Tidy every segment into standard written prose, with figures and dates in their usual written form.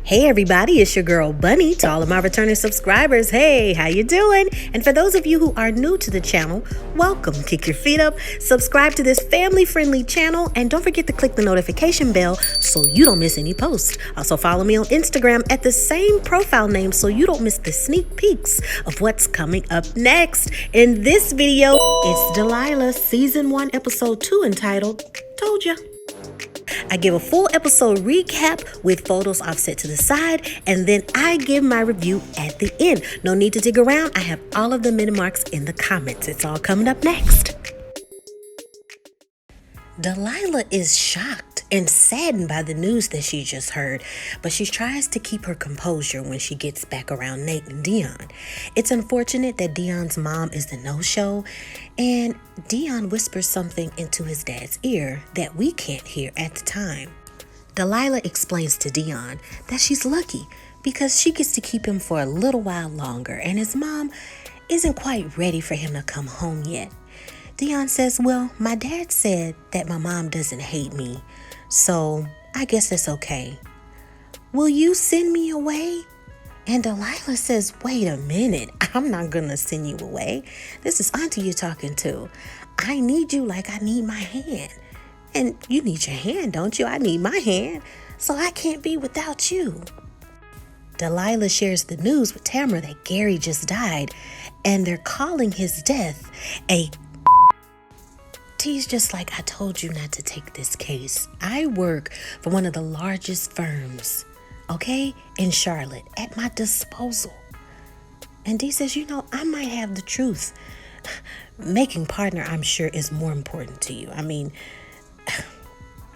Hey everybody, it's your girl Bunny. To all of my returning subscribers, hey, how you doing? And for those of you who are new to the channel, welcome. Kick your feet up, subscribe to this family-friendly channel, and don't forget to click the notification bell so you don't miss any posts. Also follow me on Instagram at the same profile name so you don't miss the sneak peeks of what's coming up next. In this video, it's Delilah Season 1, Episode 2 entitled, Toldja. I give a full episode recap with photos offset to the side, and then I give my review at the end. No need to dig around. I have all of the minute marks in the comments. It's all coming up next. Delilah is shocked and saddened by the news that she just heard, but she tries to keep her composure when she gets back around Nate and Dion. It's unfortunate that Dion's mom is the no-show, and Dion whispers something into his dad's ear that we can't hear at the time. Delilah explains to Dion that she's lucky because she gets to keep him for a little while longer, and his mom isn't quite ready for him to come home yet. Dion says, well, my dad said that my mom doesn't hate me, so I guess that's okay. Will you send me away? And Delilah says, wait a minute, I'm not gonna send you away. This is Auntie you're talking to. I need you like I need my hand. And you need your hand, don't you? I need my hand, so I can't be without you. Delilah shares the news with Tamara that Gary just died, and they're calling his death a T's just like, I told you not to take this case. I work for one of the largest firms, okay, in Charlotte, at my disposal. And D says, I might have the truth. Making partner, I'm sure, is more important to you. I mean,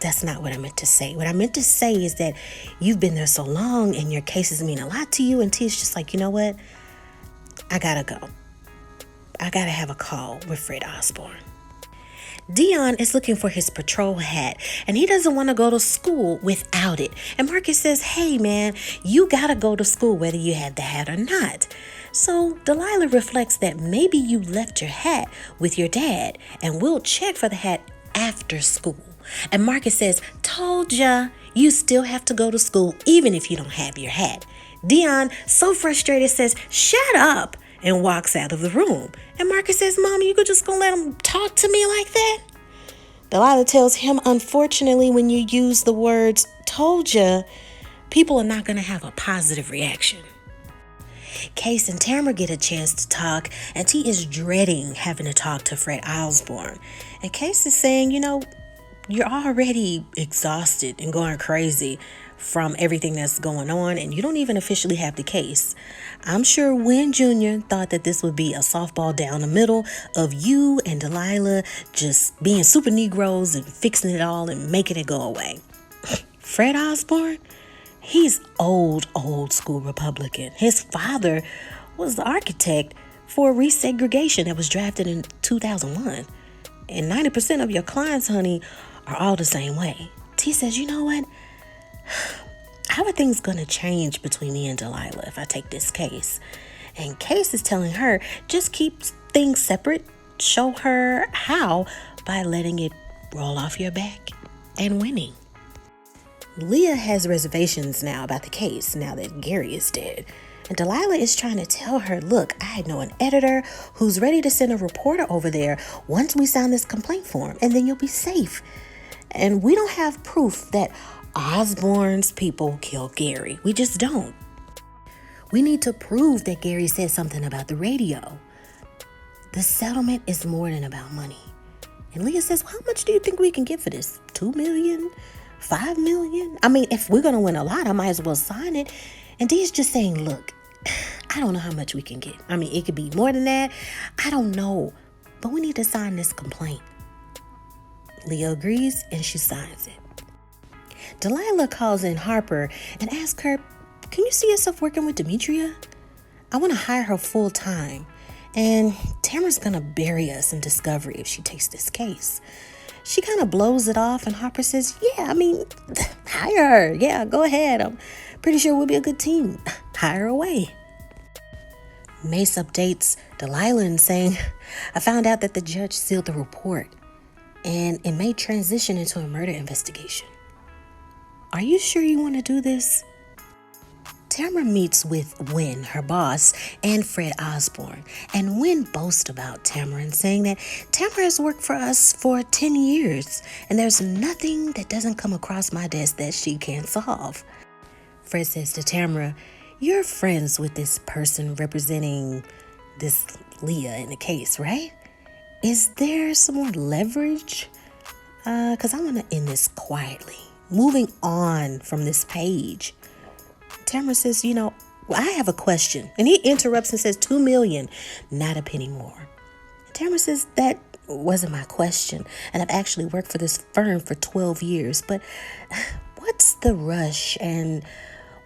that's not what I meant to say. What I meant to say is that you've been there so long and your cases mean a lot to you. And T's just like, you know what? I gotta go. I gotta have a call with Fred Osborne. Dion is looking for his patrol hat, and he doesn't want to go to school without it. And Marcus says, hey man, you gotta go to school whether you have the hat or not. So Delilah reflects that maybe you left your hat with your dad, and we'll check for the hat after school. And Marcus says, Toldja, you still have to go to school even if you don't have your hat. Dion, so frustrated, says, shut up, and walks out of the room. And Marcus says, Mom, you could just gonna let him talk to me like that? Delilah tells him, unfortunately, when you use the words Toldja, people are not gonna have a positive reaction. Case and Tamara get a chance to talk, and T is dreading having to talk to Fred Osborne. And Case is saying, you're already exhausted and going crazy from everything that's going on, and you don't even officially have the case. I'm sure Wynn Jr. thought that this would be a softball down the middle of you and Delilah just being super Negroes and fixing it all and making it go away. Fred Osborne, he's old school Republican. His father was the architect for resegregation that was drafted in 2001. And 90% of your clients, honey, are all the same way. T says, you know what? How are things going to change between me and Delilah if I take this case? And Case is telling her, just keep things separate. Show her how by letting it roll off your back and winning. Leah has reservations now about the case now that Gary is dead. And Delilah is trying to tell her, look, I know an editor who's ready to send a reporter over there once we sign this complaint form, and then you'll be safe. And we don't have proof that Osborne's people killed Gary. We just don't. We need to prove that Gary said something about the radio. The settlement is more than about money. And Leah says, well, how much do you think we can get for this? 2 million? 5 million? I mean, if we're going to win a lot, I might as well sign it. And Dee's just saying, look, I don't know how much we can get. I mean, it could be more than that. I don't know. But we need to sign this complaint. Leah agrees and she signs it. Delilah calls in Harper and asks her, can you see yourself working with Demetria? I want to hire her full time. And Tamara's going to bury us in discovery if she takes this case. She kind of blows it off and Harper says, yeah, I mean, hire her. Yeah, go ahead. I'm pretty sure we'll be a good team. Hire away. Mace updates Delilah and saying, I found out that the judge sealed the report and it may transition into a murder investigation. Are you sure you want to do this? Tamara meets with Wynn, her boss, and Fred Osborne. And Wynn boasts about Tamara and saying that Tamara has worked for us for 10 years, and there's nothing that doesn't come across my desk that she can't solve. Fred says to Tamara, "You're friends with this person representing this Leah in the case, right? Is there some more leverage? Because I want to end this quietly. Moving on from this page." Tamara says, I have a question. And he interrupts and says, 2 million, not a penny more. Tamara says, that wasn't my question. And I've actually worked for this firm for 12 years. But what's the rush and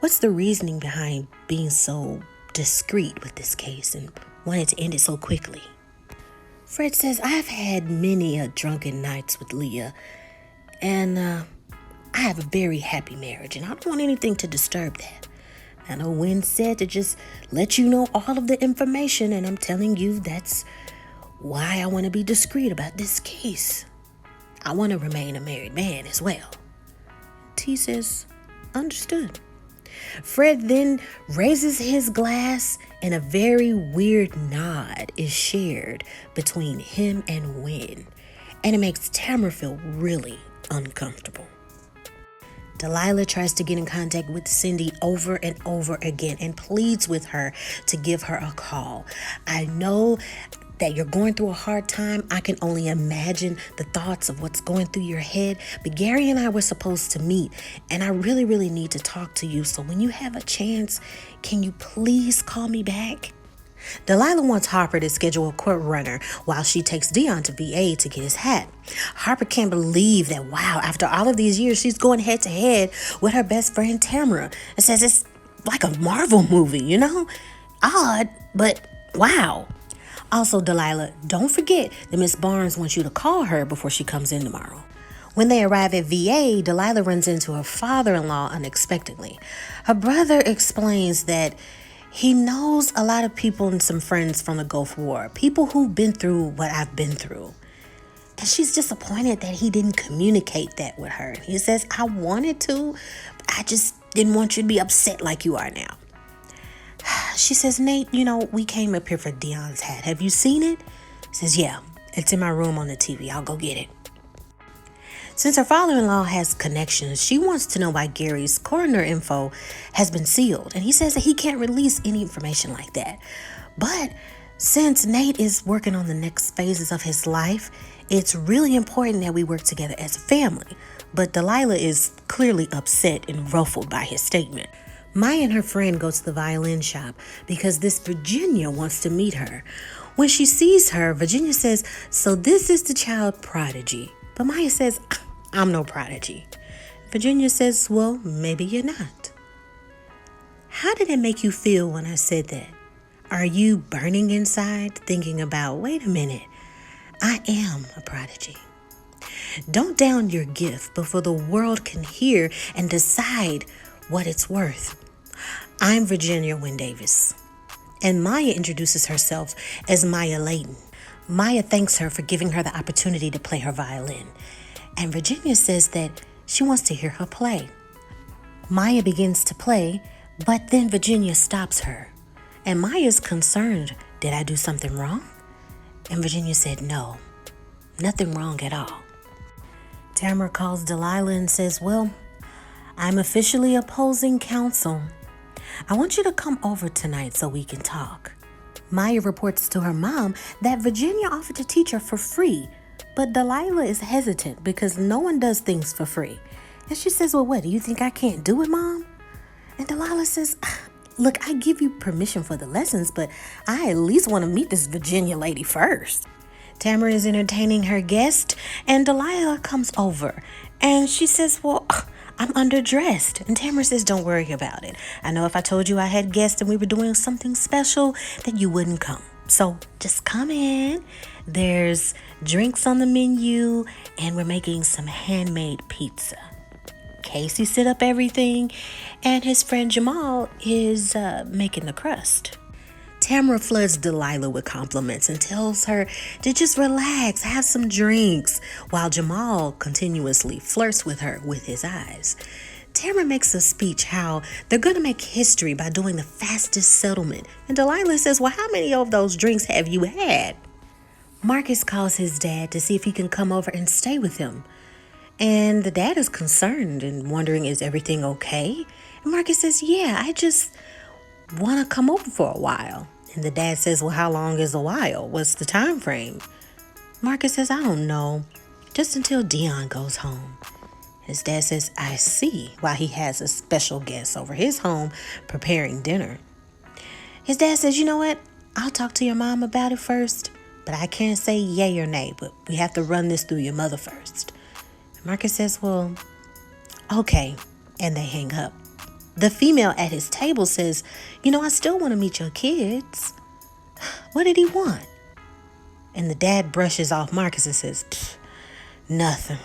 what's the reasoning behind being so discreet with this case and wanting to end it so quickly? Fred says, I've had many drunken nights with Leah. And I have a very happy marriage. And I don't want anything to disturb that. I know Wynn said to just let you know all of the information, and I'm telling you that's why I want to be discreet about this case. I want to remain a married man as well. T says, understood. Fred then raises his glass, and a very weird nod is shared between him and Wynn, and it makes Tamara feel really uncomfortable. Delilah tries to get in contact with Cindy over and over again and pleads with her to give her a call. I know that you're going through a hard time. I can only imagine the thoughts of what's going through your head. But Gary and I were supposed to meet, and I really, really need to talk to you. So when you have a chance, can you please call me back? Delilah wants Harper to schedule a court runner while she takes Dion to VA to get his hat. Harper can't believe that, wow, after all of these years, she's going head to head with her best friend Tamara. It says it's like a Marvel movie, Odd, but wow. Also, Delilah, don't forget that Miss Barnes wants you to call her before she comes in tomorrow. When they arrive at VA, Delilah runs into her father-in-law unexpectedly. Her brother explains that he knows a lot of people and some friends from the Gulf War, people who've been through what I've been through. And she's disappointed that he didn't communicate that with her. He says, I wanted to, I just didn't want you to be upset like you are now. She says, Nate, we came up here for Dion's hat. Have you seen it? He says, yeah, it's in my room on the TV. I'll go get it. Since her father-in-law has connections, she wants to know why Gary's coroner info has been sealed. And he says that he can't release any information like that. But since Nate is working on the next phases of his life, it's really important that we work together as a family. But Delilah is clearly upset and ruffled by his statement. Maya and her friend go to the violin shop because this Virginia wants to meet her. When she sees her, Virginia says, so this is the child prodigy. But Maya says, I'm no prodigy. Virginia says, well, maybe you're not. How did it make you feel when I said that? Are you burning inside, thinking about, wait a minute, I am a prodigy? Don't down your gift before the world can hear and decide what it's worth. I'm Virginia Wynn Davis. And Maya introduces herself as Maya Layton. Maya thanks her for giving her the opportunity to play her violin. And Virginia says that she wants to hear her play. Maya begins to play, but then Virginia stops her. And Maya's concerned, did I do something wrong? And Virginia said, no, nothing wrong at all. Tamara calls Delilah and says, well, I'm officially opposing counsel. I want you to come over tonight so we can talk. Maya reports to her mom that Virginia offered to teach her for free, but Delilah is hesitant because no one does things for free. And she says, well, what, do you think I can't do it, Mom? And Delilah says, look, I give you permission for the lessons, but I at least want to meet this Virginia lady first. Tamara is entertaining her guest, and Delilah comes over, and she says, well, I'm underdressed. And Tamara says, don't worry about it. I know if I told you I had guests and we were doing something special, that you wouldn't come. So just come in. There's drinks on the menu, and we're making some handmade pizza. Casey set up everything, and his friend Jamal is making the crust. Tamara floods Delilah with compliments and tells her to just relax, have some drinks, while Jamal continuously flirts with her with his eyes. Tamara makes a speech how they're going to make history by doing the fastest settlement. And Delilah says, well, how many of those drinks have you had? Marcus calls his dad to see if he can come over and stay with him. And the dad is concerned and wondering, is everything okay? And Marcus says, yeah, I just want to come over for a while. And the dad says, well, how long is a while? What's the time frame? Marcus says, I don't know. Just until Dion goes home. His dad says, I see, while he has a special guest over his home preparing dinner. His dad says, you know what? I'll talk to your mom about it first, but I can't say yay or nay, but we have to run this through your mother first. Marcus says, well, okay, and they hang up. The female at his table says, you know, I still want to meet your kids. What did he want? And the dad brushes off Marcus and says, nothing.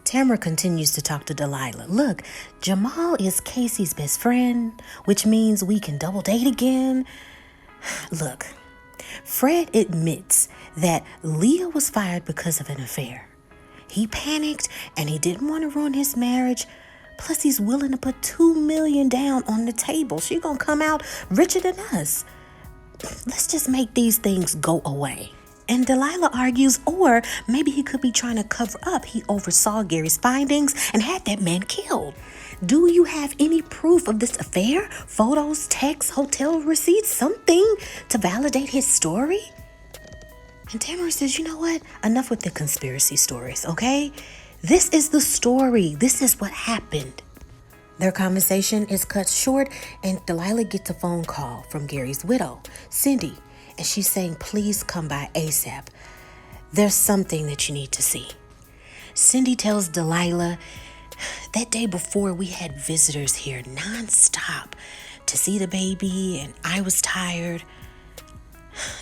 Tamara continues to talk to Delilah. Look, Jamal is Casey's best friend, which means we can double date again. Look, Fred admits that Leah was fired because of an affair. He panicked and he didn't want to ruin his marriage. Plus, he's willing to put $2 million down on the table. She's going to come out richer than us. Let's just make these things go away. And Delilah argues, or maybe he could be trying to cover up. He oversaw Gary's findings and had that man killed. Do you have any proof of this affair? Photos, texts, hotel receipts, something to validate his story? And Tamara says, you know what? Enough with the conspiracy stories, okay? This is the story. This is what happened. Their conversation is cut short, and Delilah gets a phone call from Gary's widow, Cindy, and she's saying, please come by ASAP. There's something that you need to see. Cindy tells Delilah, that day before we had visitors here nonstop to see the baby, and I was tired.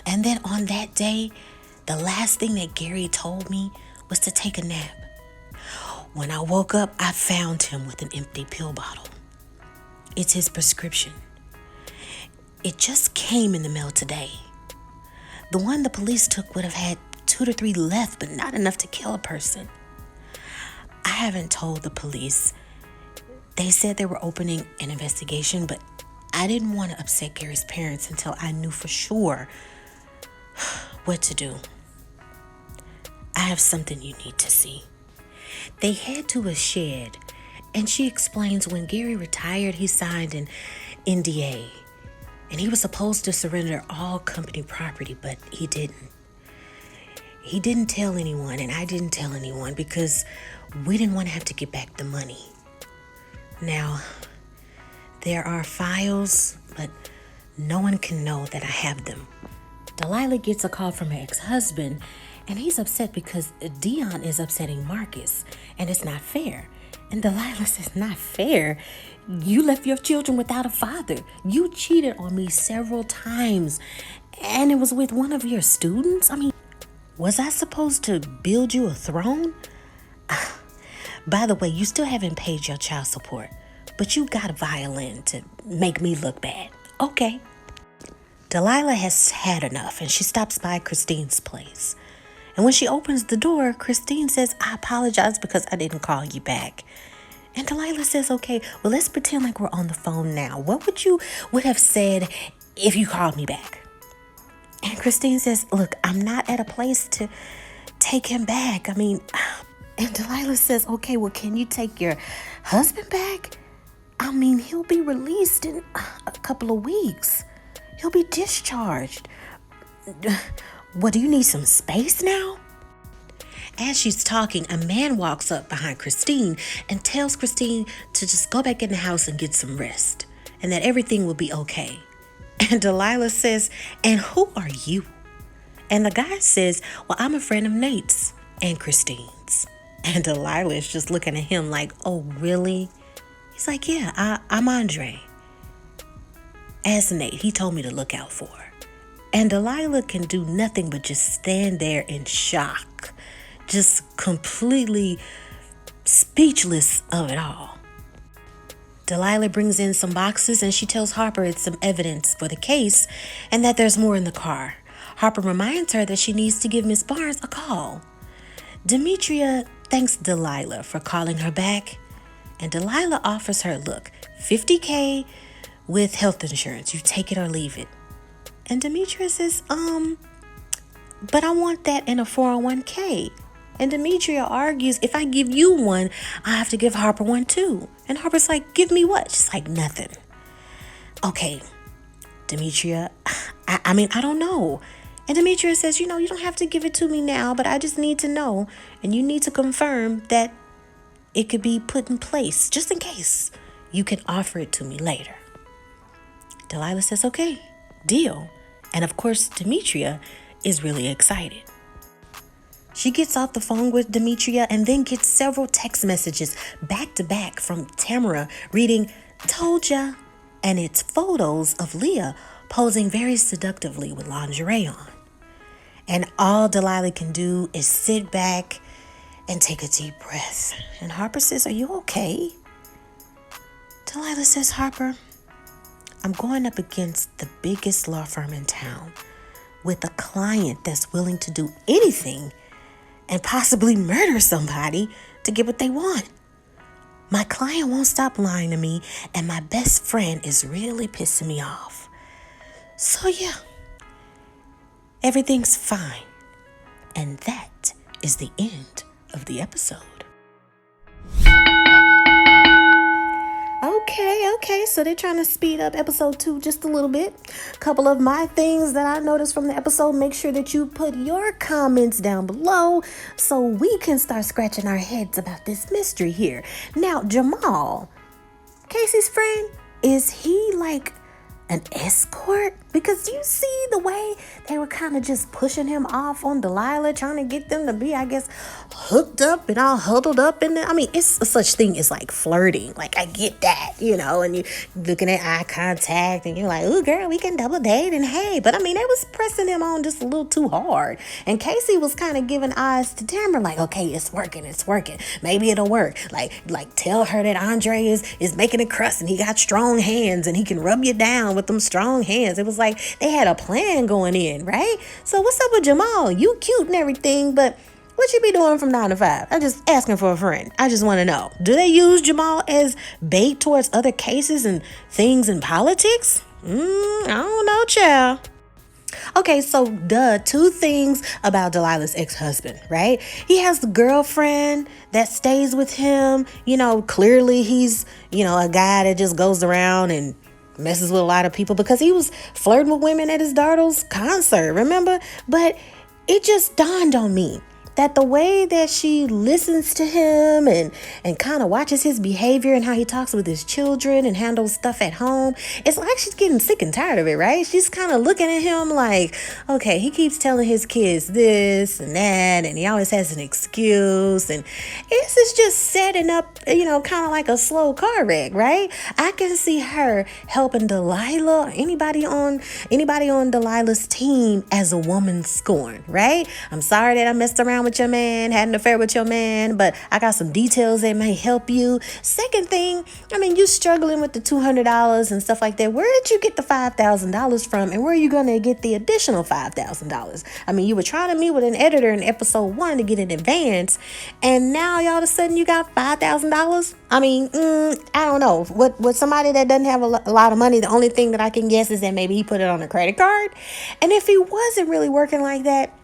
And then on that day, the last thing that Gary told me was to take a nap. When I woke up, I found him with an empty pill bottle. It's his prescription. It just came in the mail today. The one the police took would have had 2 to 3 left, but not enough to kill a person. I haven't told the police. They said they were opening an investigation, but I didn't want to upset Gary's parents until I knew for sure what to do. I have something you need to see. They head to a shed, and she explains when Gary retired, he signed an NDA, and he was supposed to surrender all company property, but he didn't. He didn't tell anyone, and I didn't tell anyone because we didn't want to have to get back the money. Now, there are files, but no one can know that I have them. Delilah gets a call from her ex-husband, and he's upset because Dion is upsetting Marcus, and it's not fair. And Delilah says, not fair? You left your children without a father. You cheated on me several times, and it was with one of your students? I mean, was I supposed to build you a throne? By the way, you still haven't paid your child support, but you got a violin to make me look bad. Okay. Delilah has had enough, and she stops by Christine's place. And when she opens the door, Christine says, I apologize because I didn't call you back. And Delilah says, okay, well, let's pretend like we're on the phone now. What would have said if you called me back? And Christine says, look, I'm not at a place to take him back. And Delilah says, okay, well, can you take your husband back? He'll be released in a couple of weeks. He'll be discharged. What, do you need some space now? As she's talking, a man walks up behind Christine and tells Christine to just go back in the house and get some rest and that everything will be okay. And Delilah says, and who are you? And the guy says, well, I'm a friend of Nate's and Christine's. And Delilah is just looking at him like, oh, really? He's like, yeah, I'm Andre. As Nate, he told me to look out for. And Delilah can do nothing but just stand there in shock, just completely speechless of it all. Delilah brings in some boxes and she tells Harper it's some evidence for the case and that there's more in the car. Harper reminds her that she needs to give Miss Barnes a call. Demetria thanks Delilah for calling her back, And Delilah offers her, look, $50K with health insurance. You take it or leave it. And Demetria says, but I want that in a 401k. And Demetria argues, if I give you one, I have to give Harper one too. And Harper's like, give me what? She's like, nothing. Okay, Demetria, I don't know. And Demetria says, you don't have to give it to me now, but I just need to know. And you need to confirm that it could be put in place, just in case. You can offer it to me later. Delilah says, okay, deal. And of course, Demetria is really excited. She gets off the phone with Demetria and then gets several text messages back to back from Tamara reading Toldja, and it's photos of Leah posing very seductively with lingerie on. And all Delilah can do is sit back and take a deep breath. And Harper says, are you okay? Delilah says, Harper, I'm going up against the biggest law firm in town with a client that's willing to do anything and possibly murder somebody to get what they want. My client won't stop lying to me, and my best friend is really pissing me off. So yeah, everything's fine. And that is the end of the episode. Okay, so they're trying to speed up episode 2 just a little bit. Couple of my things that I noticed from the episode. Make sure that you put your comments down below so we can start scratching our heads about this mystery here. Now, Jamal, Casey's friend, is he like an escort? Because you see the way they were kind of just pushing him off on Delilah, trying to get them to be, I guess, hooked up and all huddled up. And it's a such thing as like flirting. Like, I get that, and you looking at eye contact and you're like, ooh, girl, we can double date. And hey, but they was pressing him on just a little too hard. And Casey was kind of giving eyes to Tamara like, okay, it's working. Maybe it'll work. Like tell her that Andre is making a crust and he got strong hands and he can rub you down with them strong hands. It was like they had a plan going in, right? So what's up with Jamal? You cute and everything, but what you be doing from 9 to 5? I'm just asking for a friend. I just want to know. Do they use Jamal as bait towards other cases and things in politics? I don't know, child. Okay, so two things about Delilah's ex-husband, right? He has the girlfriend that stays with him. Clearly he's, a guy that just goes around and messes with a lot of people because he was flirting with women at his daughter's concert, remember? But it just dawned on me that the way that she listens to him and kind of watches his behavior and how he talks with his children and handles stuff at home, it's like she's getting sick and tired of it, right? She's kind of looking at him like, okay, he keeps telling his kids this and that, and he always has an excuse, and this is just setting up, kind of like a slow car wreck, right? I can see her helping Delilah or anybody on Delilah's team as a woman scorned, right? I'm sorry that I messed around with your man, had an affair with your man, but I got some details that may help you. Second thing, you struggling with the $200 and stuff like that. Where did you get the $5,000 from, and where are you going to get the additional $5,000? You were trying to meet with an editor in episode 1 to get an advance, and now all of a sudden you got $5,000? I don't know. With somebody that doesn't have a lot of money, the only thing that I can guess is that maybe he put it on a credit card. And if he wasn't really working like that,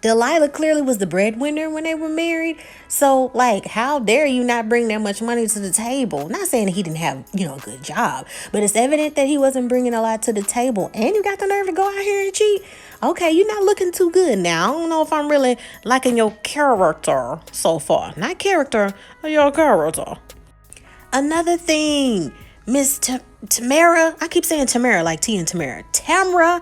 Delilah clearly was the breadwinner when they were married. So, how dare you not bring that much money to the table? Not saying that he didn't have, a good job, but it's evident that he wasn't bringing a lot to the table. And you got the nerve to go out here and cheat? Okay, you're not looking too good now. I don't know if I'm really liking your character so far. Not character, your character. Another thing, Miss Tamara, I keep saying Tamara like T and Tamara. Tamara,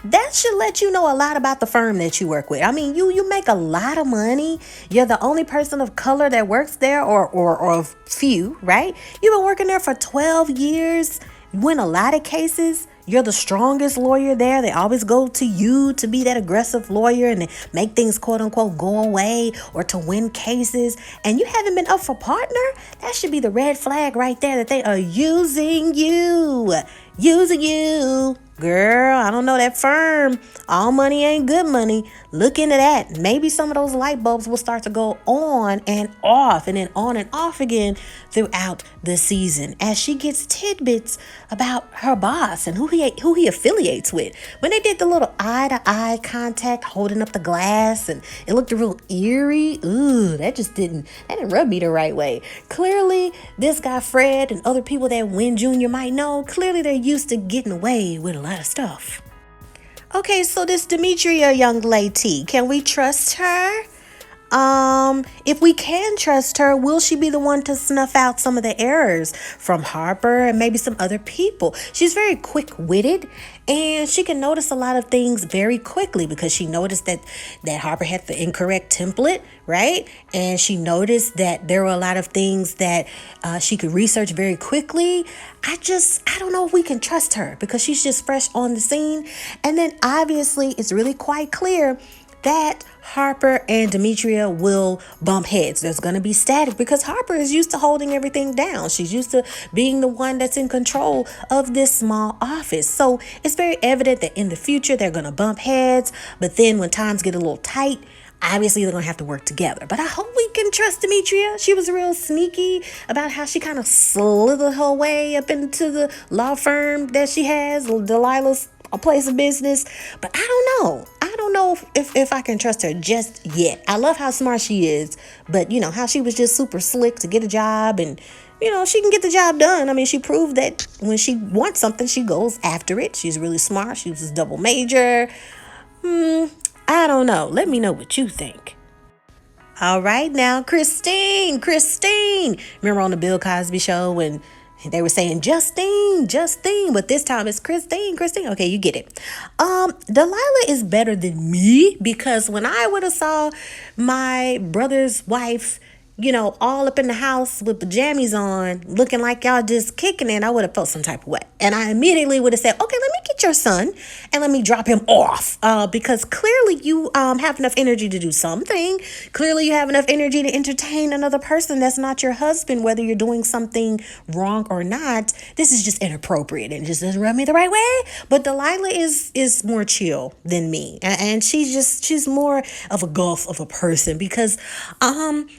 that should let you know a lot about the firm that you work with. You make a lot of money. You're the only person of color that works there, or a few, right? You've been working there for 12 years. You win a lot of cases. You're the strongest lawyer there. They always go to you to be that aggressive lawyer and make things quote unquote go away or to win cases. And you haven't been up for partner? That should be the red flag right there that they are using you. Girl, I don't know, that firm. All money ain't good money. Look into that. Maybe some of those light bulbs will start to go on and off and then on and off again throughout the season as she gets tidbits about her boss and who he affiliates with. When they did the little eye-to-eye contact holding up the glass and it looked real eerie, that didn't rub me the right way. Clearly, this guy Fred and other people that Wynn Jr. might know, clearly they're used to getting away with a lot of stuff. Okay, so this Demetria young lady, can we trust her? If we can trust her, will she be the one to snuff out some of the errors from Harper and maybe some other people? She's very quick-witted and she can notice a lot of things very quickly because she noticed that Harper had the incorrect template, right? And she noticed that there were a lot of things that she could research very quickly. I don't know if we can trust her because she's just fresh on the scene. And then obviously it's really quite clear that Harper and Demetria will bump heads. There's going to be static because Harper is used to holding everything down. She's used to being the one that's in control of this small office. So it's very evident that in the future they're going to bump heads. But then when times get a little tight, obviously they're going to have to work together. But I hope we can trust Demetria. She was real sneaky about how she kind of slithered her way up into the law firm that she has, Delilah's a place of business. But I don't know if I can trust her just yet. I love how smart she is, but how she was just super slick to get a job, and she can get the job done. I mean, she proved that when she wants something, she goes after it. She's really smart. She was a double major. I don't know. Let me know what you think. All right, now, Christine. Remember on the Bill Cosby show when they were saying Justine, but this time it's Christine. Okay, you get it. Delilah is better than me because when I would have saw my brother's wife, all up in the house with pajamas on, looking like y'all just kicking it, I would have felt some type of way. And I immediately would have said, okay, let me get your son and let me drop him off. Because clearly you have enough energy to do something. Clearly you have enough energy to entertain another person that's not your husband, whether you're doing something wrong or not. This is just inappropriate and just doesn't rub me the right way. But Delilah is more chill than me. And she's more of a gulf of a person because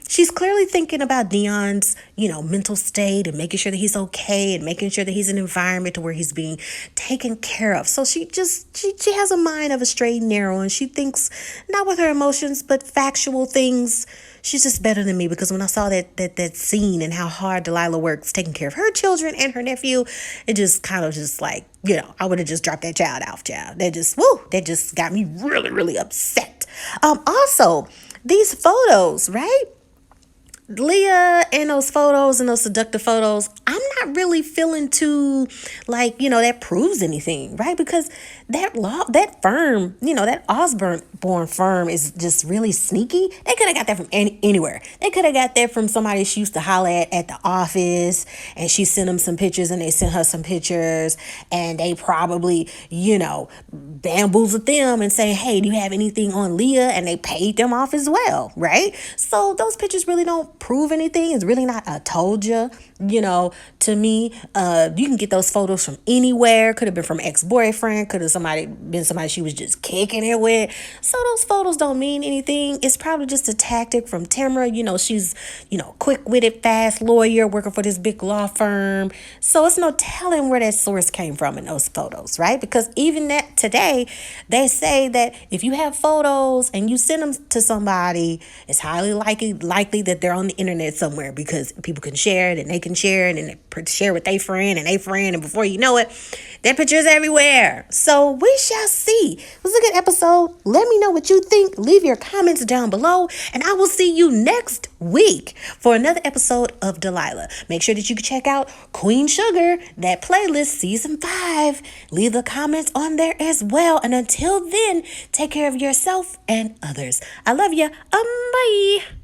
she's clearly thinking about Dion's, mental state and making sure that he's okay and making sure that he's in an environment to where he's being taken care of. So she has a mind of a straight and narrow, and she thinks not with her emotions, but factual things. She's just better than me because when I saw that scene and how hard Delilah works taking care of her children and her nephew, it just kind of just like, I would have just dropped that child off, child. That just got me really, really upset. Also, these photos, right? Leah and those photos and those seductive photos, I'm not really feeling too that proves anything, right? Because that firm, that Osborne firm is just really sneaky. They could have got that from anywhere. They could have got that from somebody she used to holler at the office, and she sent them some pictures and they sent her some pictures, and they probably, bamboozled them and say, hey, do you have anything on Leah? And they paid them off as well, right? So those pictures really don't prove anything. It's really not a Toldja, to me. You can get those photos from anywhere. Could have been from ex-boyfriend, could have been somebody she was just kicking it with. So those photos don't mean anything. It's probably just a tactic from Tamara. She's quick-witted, fast lawyer working for this big law firm. So it's no telling where that source came from in those photos, right? Because even that today, they say that if you have photos and you send them to somebody, it's highly likely that they're on the internet somewhere because people can share it and they can share it and they share with their friend and before you know it, that picture is everywhere. So we shall see. It was a good episode. Let me know what you think. Leave your comments down below, and I will see you next week for another episode of Delilah. Make sure that you can check out Queen Sugar, that playlist, season 5. Leave the comments on there as well. And until then, take care of yourself and others. I love you. Bye.